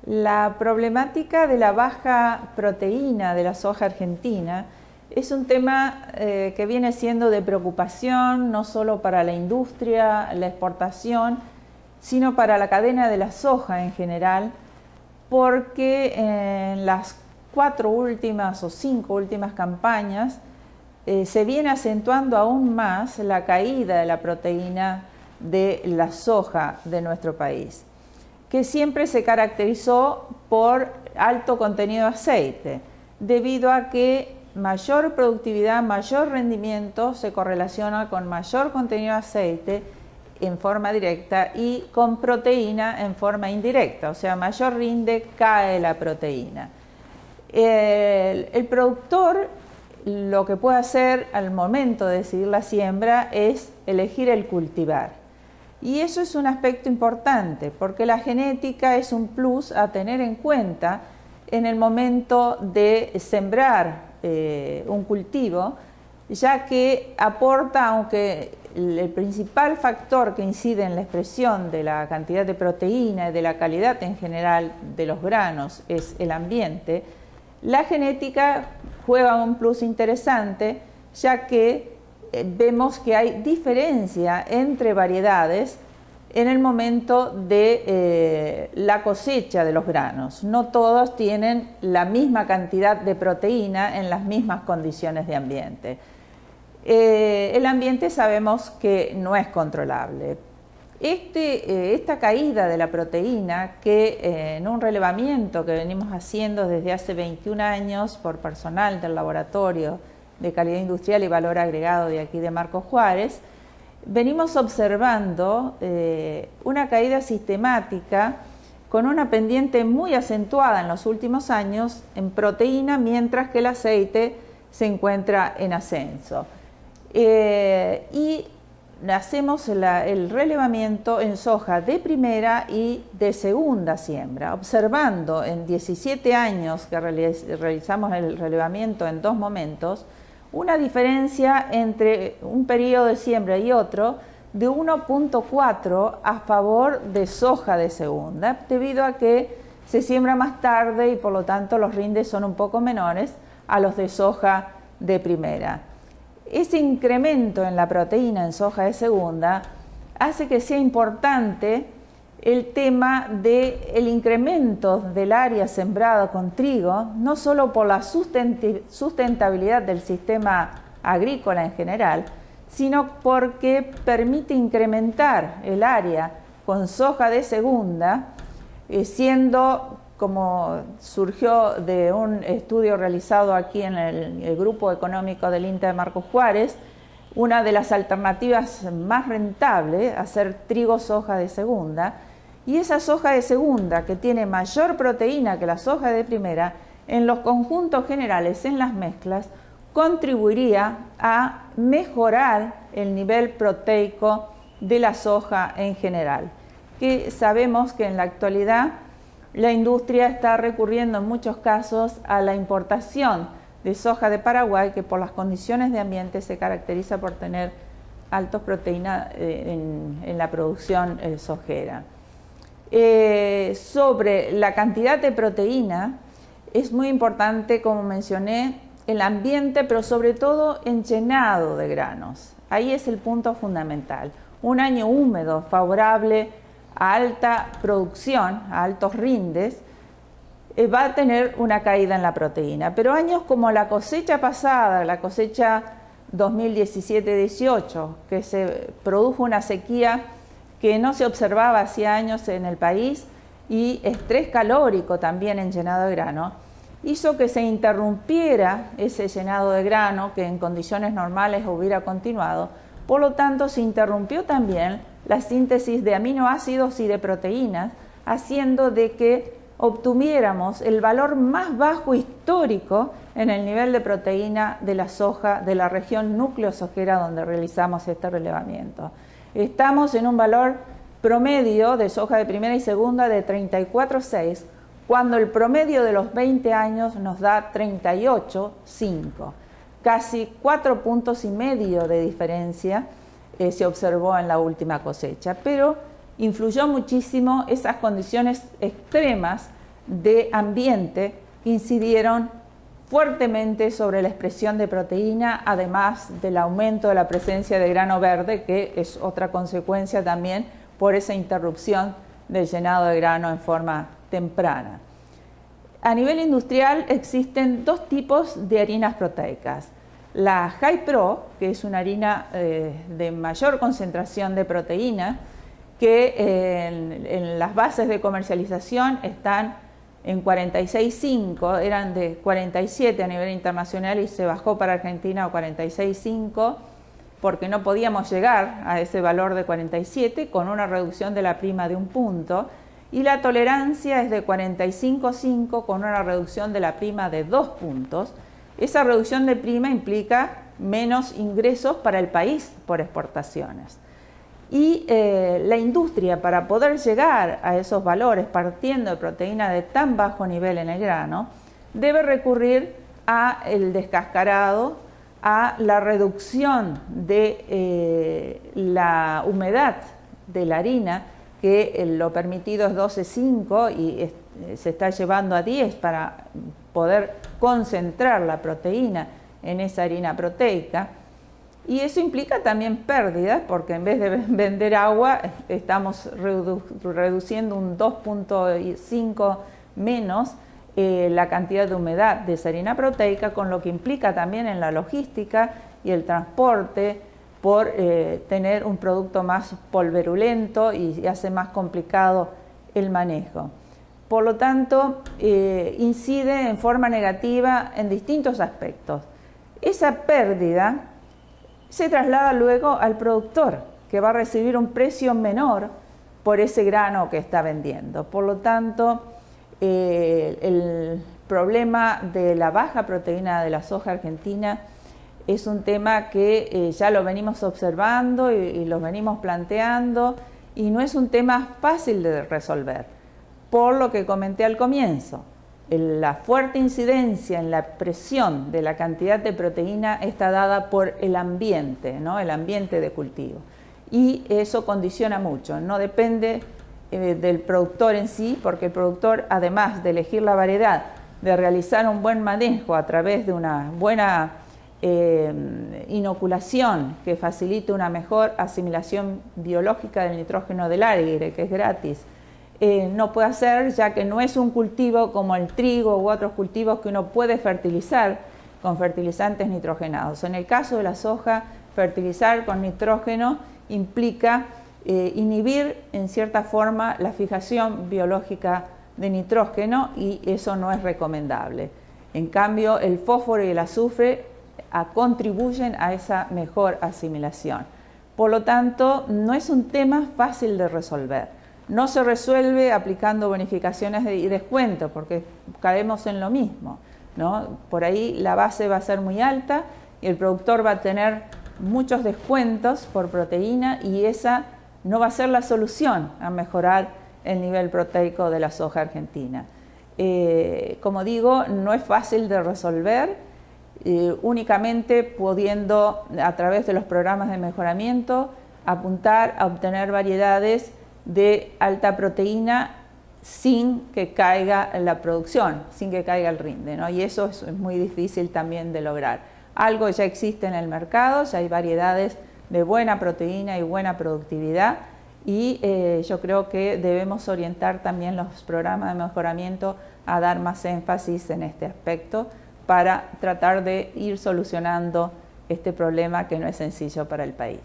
La problemática de la baja proteína de la soja argentina es un tema que viene siendo de preocupación no solo para la industria, la exportación, sino para la cadena de la soja en general, porque en las 4 últimas o 5 últimas campañas se viene acentuando aún más la caída de la proteína de la soja de nuestro país, que siempre se caracterizó por alto contenido de aceite, debido a que mayor productividad, mayor rendimiento se correlaciona con mayor contenido de aceite en forma directa y con proteína en forma indirecta, o sea, mayor rinde, cae la proteína. El productor lo que puede hacer al momento de decidir la siembra es elegir el cultivar. Y eso es un aspecto importante, porque la genética es un plus a tener en cuenta en el momento de sembrar un cultivo, ya que aporta, aunque el principal factor que incide en la expresión de la cantidad de proteína y de la calidad en general de los granos es el ambiente, la genética juega un plus interesante, ya que vemos que hay diferencia entre variedades en el momento de la cosecha de los granos. No todos tienen la misma cantidad de proteína en las mismas condiciones de ambiente. El ambiente sabemos que no es controlable. Esta caída de la proteína, que en un relevamiento que venimos haciendo desde hace 21 años por personal del Laboratorio de Calidad Industrial y Valor Agregado de aquí de Marcos Juárez, venimos observando una caída sistemática con una pendiente muy acentuada en los últimos años en proteína, mientras que el aceite se encuentra en ascenso. Y hacemos el relevamiento en soja de primera y de segunda siembra, observando en 17 años que realizamos el relevamiento en 2 momentos, una diferencia entre un periodo de siembra y otro de 1.4 a favor de soja de segunda, debido a que se siembra más tarde y por lo tanto los rindes son un poco menores a los de soja de primera. Ese incremento en la proteína en soja de segunda hace que sea importante el tema del incremento del área sembrada con trigo, no solo por la sustentabilidad del sistema agrícola en general, sino porque permite incrementar el área con soja de segunda, siendo, como surgió de un estudio realizado aquí en el grupo económico del INTA de Marcos Juárez, una de las alternativas más rentables, hacer trigo soja de segunda, y esa soja de segunda, que tiene mayor proteína que la soja de primera, en los conjuntos generales, en las mezclas, contribuiría a mejorar el nivel proteico de la soja en general, que sabemos que en la actualidad la industria está recurriendo en muchos casos a la importación de soja de Paraguay, que por las condiciones de ambiente se caracteriza por tener altas proteínas en la producción sojera. Sobre la cantidad de proteína, es muy importante, como mencioné, el ambiente, pero sobre todo en llenado de granos. Ahí es el punto fundamental. Un año húmedo, favorable a alta producción, a altos rindes, va a tener una caída en la proteína. Pero años como la cosecha pasada, la cosecha 2017-18, que se produjo una sequía que no se observaba hacía años en el país, y estrés calórico también en llenado de grano, hizo que se interrumpiera ese llenado de grano que en condiciones normales hubiera continuado. Por lo tanto, se interrumpió también la síntesis de aminoácidos y de proteínas, haciendo de que obtuviéramos el valor más bajo histórico en el nivel de proteína de la soja de la región núcleo sojera donde realizamos este relevamiento. Estamos en un valor promedio de soja de primera y segunda de 34,6, cuando el promedio de los 20 años nos da 38,5. Casi 4,5 puntos de diferencia se observó en la última cosecha, pero influyó muchísimo esas condiciones extremas de ambiente incidieron fuertemente sobre la expresión de proteína, además del aumento de la presencia de grano verde, que es otra consecuencia también por esa interrupción del llenado de grano en forma temprana. A nivel industrial existen dos tipos de harinas proteicas. La High Pro, que es una harina de mayor concentración de proteína, que en las bases de comercialización están en 46,5, eran de 47 a nivel internacional y se bajó para Argentina a 46,5 porque no podíamos llegar a ese valor de 47 con una reducción de la prima de 1 punto, y la tolerancia es de 45,5 con una reducción de la prima de 2 puntos. Esa reducción de prima implica menos ingresos para el país por exportaciones. Y la industria, para poder llegar a esos valores partiendo de proteína de tan bajo nivel en el grano, debe recurrir al descascarado, a la reducción de la humedad de la harina, que lo permitido es 12,5 y se está llevando a 10 para poder concentrar la proteína en esa harina proteica. Y eso implica también pérdidas, porque en vez de vender agua, estamos reduciendo un 2,5 menos la cantidad de humedad de esa harina proteica, con lo que implica también en la logística y el transporte por tener un producto más polverulento y hace más complicado el manejo. Por lo tanto, incide en forma negativa en distintos aspectos. Esa pérdida se traslada luego al productor, que va a recibir un precio menor por ese grano que está vendiendo. Por lo tanto, el problema de la baja proteína de la soja argentina es un tema que ya lo venimos observando y lo venimos planteando, y no es un tema fácil de resolver, por lo que comenté al comienzo. La fuerte incidencia en la presión de la cantidad de proteína está dada por el ambiente, ¿no? El ambiente de cultivo. Y eso condiciona mucho, no depende del productor en sí, porque el productor, además de elegir la variedad, de realizar un buen manejo a través de una buena inoculación que facilite una mejor asimilación biológica del nitrógeno del aire, que es gratis, no puede hacer, ya que no es un cultivo como el trigo u otros cultivos que uno puede fertilizar con fertilizantes nitrogenados. En el caso de la soja, fertilizar con nitrógeno implica inhibir en cierta forma la fijación biológica de nitrógeno, y eso no es recomendable. En cambio, el fósforo y el azufre contribuyen a esa mejor asimilación. Por lo tanto, no es un tema fácil de resolver. No se resuelve aplicando bonificaciones y descuentos, porque caemos en lo mismo, ¿no? Por ahí la base va a ser muy alta y el productor va a tener muchos descuentos por proteína, y esa no va a ser la solución a mejorar el nivel proteico de la soja argentina. Como digo, no es fácil de resolver, únicamente pudiendo, a través de los programas de mejoramiento, apuntar a obtener variedades de alta proteína sin que caiga la producción, sin que caiga el rinde, ¿no? Y eso es muy difícil también de lograr. Algo ya existe en el mercado, ya hay variedades de buena proteína y buena productividad, y yo creo que debemos orientar también los programas de mejoramiento a dar más énfasis en este aspecto para tratar de ir solucionando este problema que no es sencillo para el país.